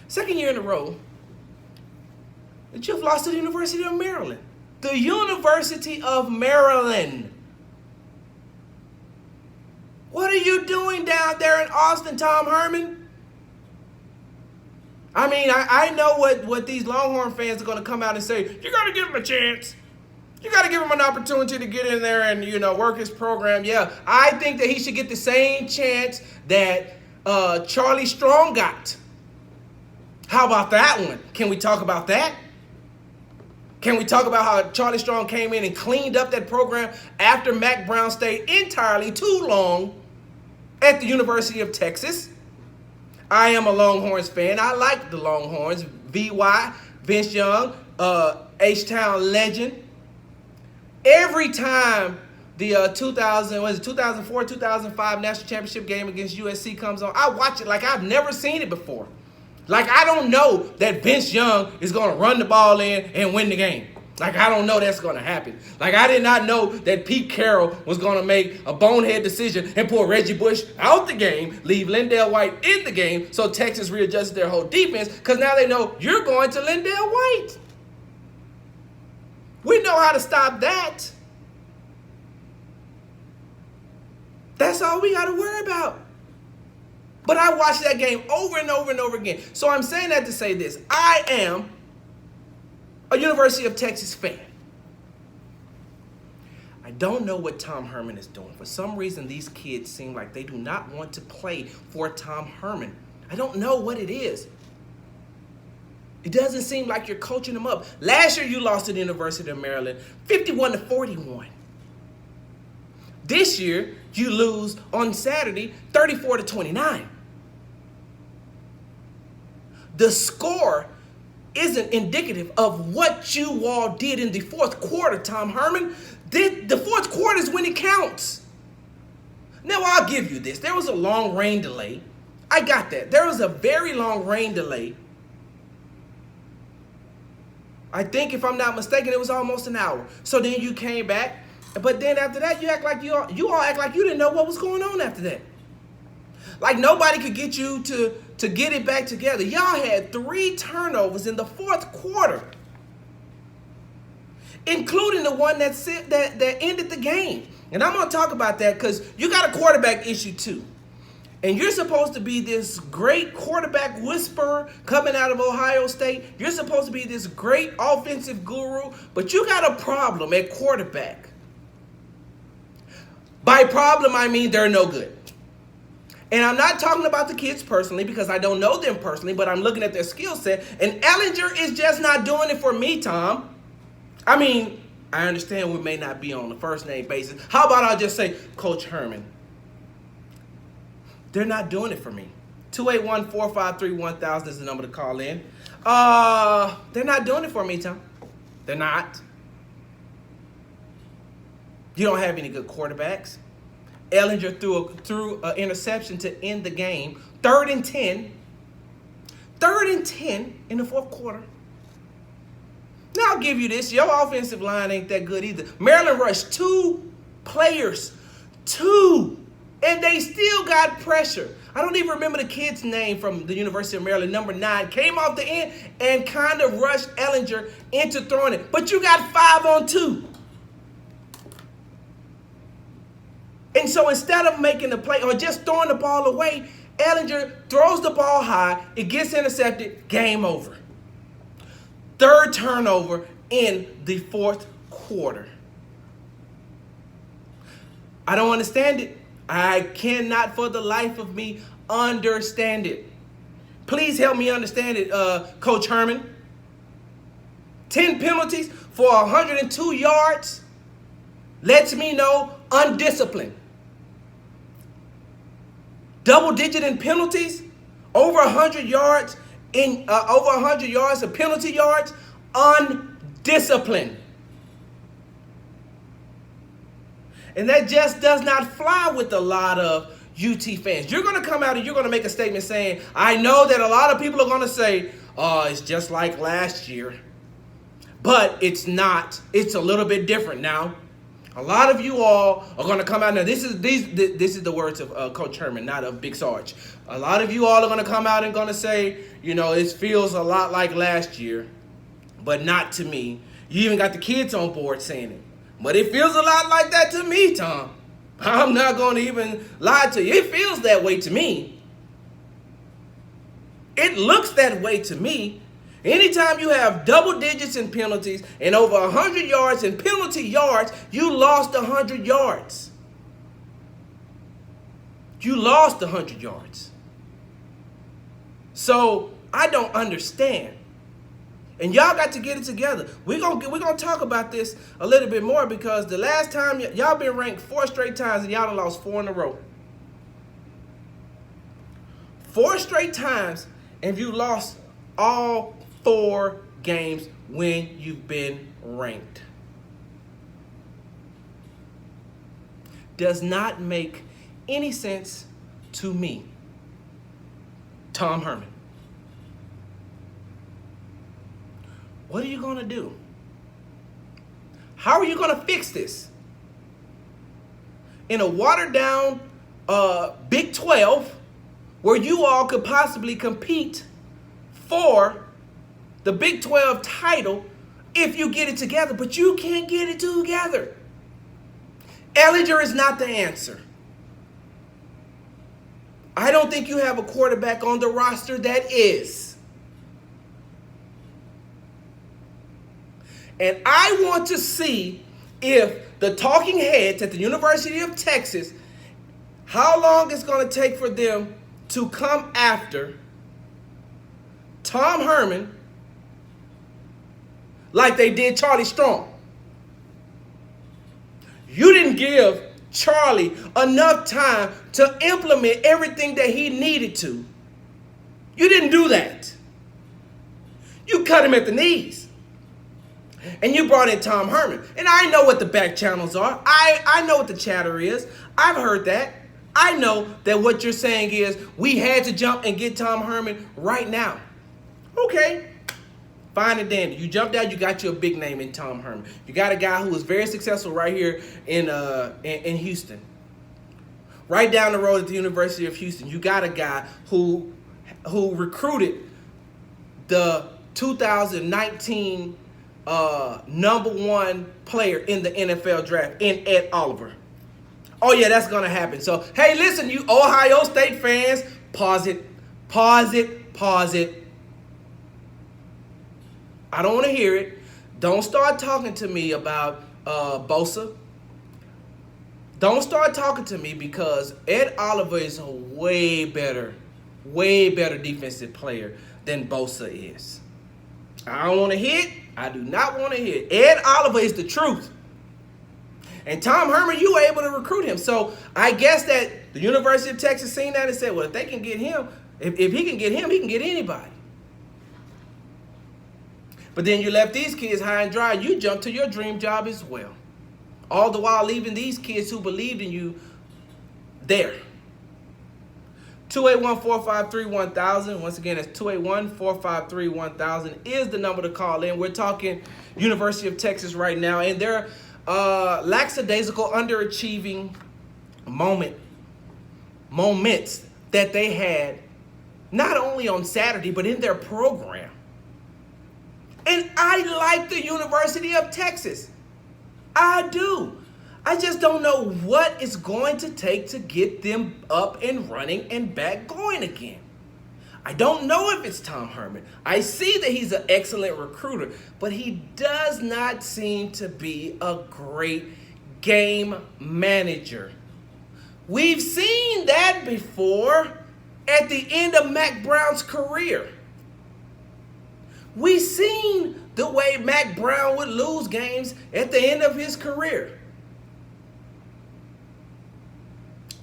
second year in a row that you've lost to the University of Maryland. The University of Maryland. What are you doing down there in Austin, Tom Herman? I mean, I know what these Longhorn fans are going to come out and say. You got to give him a chance. You got to give him an opportunity to get in there and, work his program. Yeah, I think that he should get the same chance that Charlie Strong got. How about that one? Can we talk about that? Can we talk about how Charlie Strong came in and cleaned up that program after Mac Brown stayed entirely too long at the University of Texas? I am a Longhorns fan. I like the Longhorns. VY, Vince Young, H-Town legend. Every time the 2004, 2005 national championship game against USC comes on, I watch it like I've never seen it before. Like, I don't know that Vince Young is going to run the ball in and win the game. Like, I don't know that's going to happen. Like, I did not know that Pete Carroll was going to make a bonehead decision and pull Reggie Bush out the game, leave Lindell White in the game, so Texas readjusted their whole defense because now they know you're going to Lindell White. We know how to stop that. That's all we got to worry about. But I watched that game over and over and over again. So I'm saying that to say this. I am a University of Texas fan. I don't know what Tom Herman is doing. For some reason, these kids seem like they do not want to play for Tom Herman. I don't know what it is. It doesn't seem like you're coaching them up. Last year, you lost to the University of Maryland 51-41. This year, you lose on Saturday 34-29. The score isn't indicative of what you all did in the fourth quarter, Tom Herman. The fourth quarter is when it counts. Now, I'll give you this. There was a long rain delay. I got that. There was a very long rain delay. I think, if I'm not mistaken, it was almost an hour. So then you came back. But then after that, you act like you all act like you didn't know what was going on after that. Like nobody could get you to get it back together. Y'all had 3 turnovers in the fourth quarter, including the one that ended the game. And I'm going to talk about that because you got a quarterback issue too. And you're supposed to be this great quarterback whisperer coming out of Ohio State. You're supposed to be this great offensive guru, but you got a problem at quarterback. By problem, I mean they're no good. And I'm not talking about the kids personally because I don't know them personally, but I'm looking at their skill set. And Ellinger is just not doing it for me, Tom. I mean, I understand we may not be on the first name basis. How about I just say, Coach Herman? They're not doing it for me. 281-453-1000 is the number to call in. They're not doing it for me, Tom. They're not. You don't have any good quarterbacks. Ellinger threw an interception to end the game. 3rd and 10. 3rd and 10 in the fourth quarter. Now, I'll give you this. Your offensive line ain't that good either. Maryland rushed 2 players. 2. And they still got pressure. I don't even remember the kid's name from the University of Maryland, number 9. Came off the end and kind of rushed Ellinger into throwing it. But you got 5 on 2. And so instead of making the play or just throwing the ball away, Ellinger throws the ball high. It gets intercepted. Game over. 3rd turnover in the fourth quarter. I don't understand it. I cannot for the life of me understand it. Please help me understand it, Coach Herman. 10 penalties for 102 yards lets me know undisciplined. Double-digit in penalties, over 100 yards of penalty yards, undisciplined. And that just does not fly with a lot of UT fans. You're going to come out and you're going to make a statement saying, I know that a lot of people are going to say, oh, it's just like last year. But it's not. It's a little bit different now. A lot of you all are going to come out now. This is the words of Coach Herman, not of Big Sarge. A lot of you all are going to come out and going to say, it feels a lot like last year, but not to me. You even got the kids on board saying it. But it feels a lot like that to me, Tom. I'm not going to even lie to you. It feels that way to me. It looks that way to me. Anytime you have double digits in penalties and over 100 yards in penalty yards, you lost 100 yards. You lost 100 yards. So I don't understand. And y'all got to get it together. We're gonna talk about this a little bit more because the last time y'all been ranked 4 straight times and y'all done lost 4 in a row. 4 straight times and you lost all 4 games when you've been ranked. Does not make any sense to me. Tom Herman. What are you going to do? How are you going to fix this? In a watered down Big 12 where you all could possibly compete for the Big 12 title if you get it together, but you can't get it together. Ellinger is not the answer. I don't think you have a quarterback on the roster that is. And I want to see if the talking heads at the University of Texas, how long it's going to take for them to come after Tom Herman like they did Charlie Strong. You didn't give Charlie enough time to implement everything that he needed to. You didn't do that. You cut him at the knees. And you brought in Tom Herman. And I know what the back channels are. I know what the chatter is. I've heard that. I know that what you're saying is we had to jump and get Tom Herman right now. Okay. Fine and dandy. You jumped out, you got you a big name in Tom Herman. You got a guy who was very successful right here in Houston. Right down the road at the University of Houston. You got a guy who recruited the 2019 number 1 player in the NFL draft in Ed Oliver. Oh yeah, that's gonna happen. So hey, listen, you Ohio State fans, pause it. I don't want to hear it. Don't start talking to me about Bosa. Don't start talking to me because Ed Oliver is a way better defensive player than Bosa is. I don't want to hear it. I do not want to hear it. Ed Oliver is the truth. And Tom Herman, you were able to recruit him. So I guess that the University of Texas seen that and said, well, if they can get him, if he can get him, he can get anybody. But then you left these kids high and dry. You jumped to your dream job as well. All the while leaving these kids who believed in you there. 281-453-1000. Once again, that's 281-453-1000 is the number to call in. We're talking University of Texas right now, and their lackadaisical underachieving moments that they had not only on Saturday, but in their program. And I like the University of Texas. I do. I just don't know what it's going to take to get them up and running and back going again. I don't know if it's Tom Herman. I see that he's an excellent recruiter, but he does not seem to be a great game manager. We've seen that before at the end of Mac Brown's career. We've seen the way Mac Brown would lose games at the end of his career.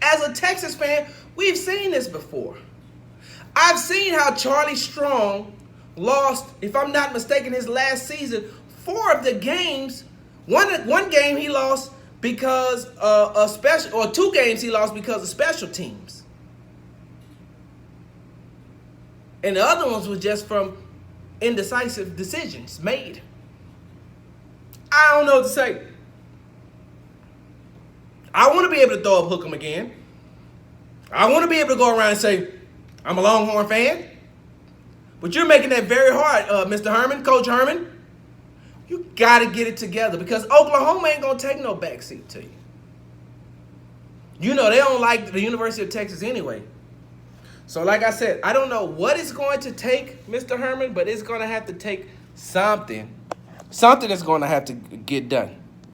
As a Texas fan, we've seen this before. I've seen how Charlie Strong lost, if I'm not mistaken, his last season, 4 of the games. One game he lost because of special, or 2 games he lost because of special teams. And the other ones were just from indecisive decisions made. I don't know what to say. I want to be able to throw up hook 'em again. I want to be able to go around and say, I'm a Longhorn fan. But you're making that very hard, Mr. Herman, Coach Herman. You got to get it together because Oklahoma ain't going to take no backseat to you. You know, they don't like the University of Texas anyway. So like I said, I don't know what it's going to take, Mr. Herman, but it's going to have to take something. Something is going to have to get done.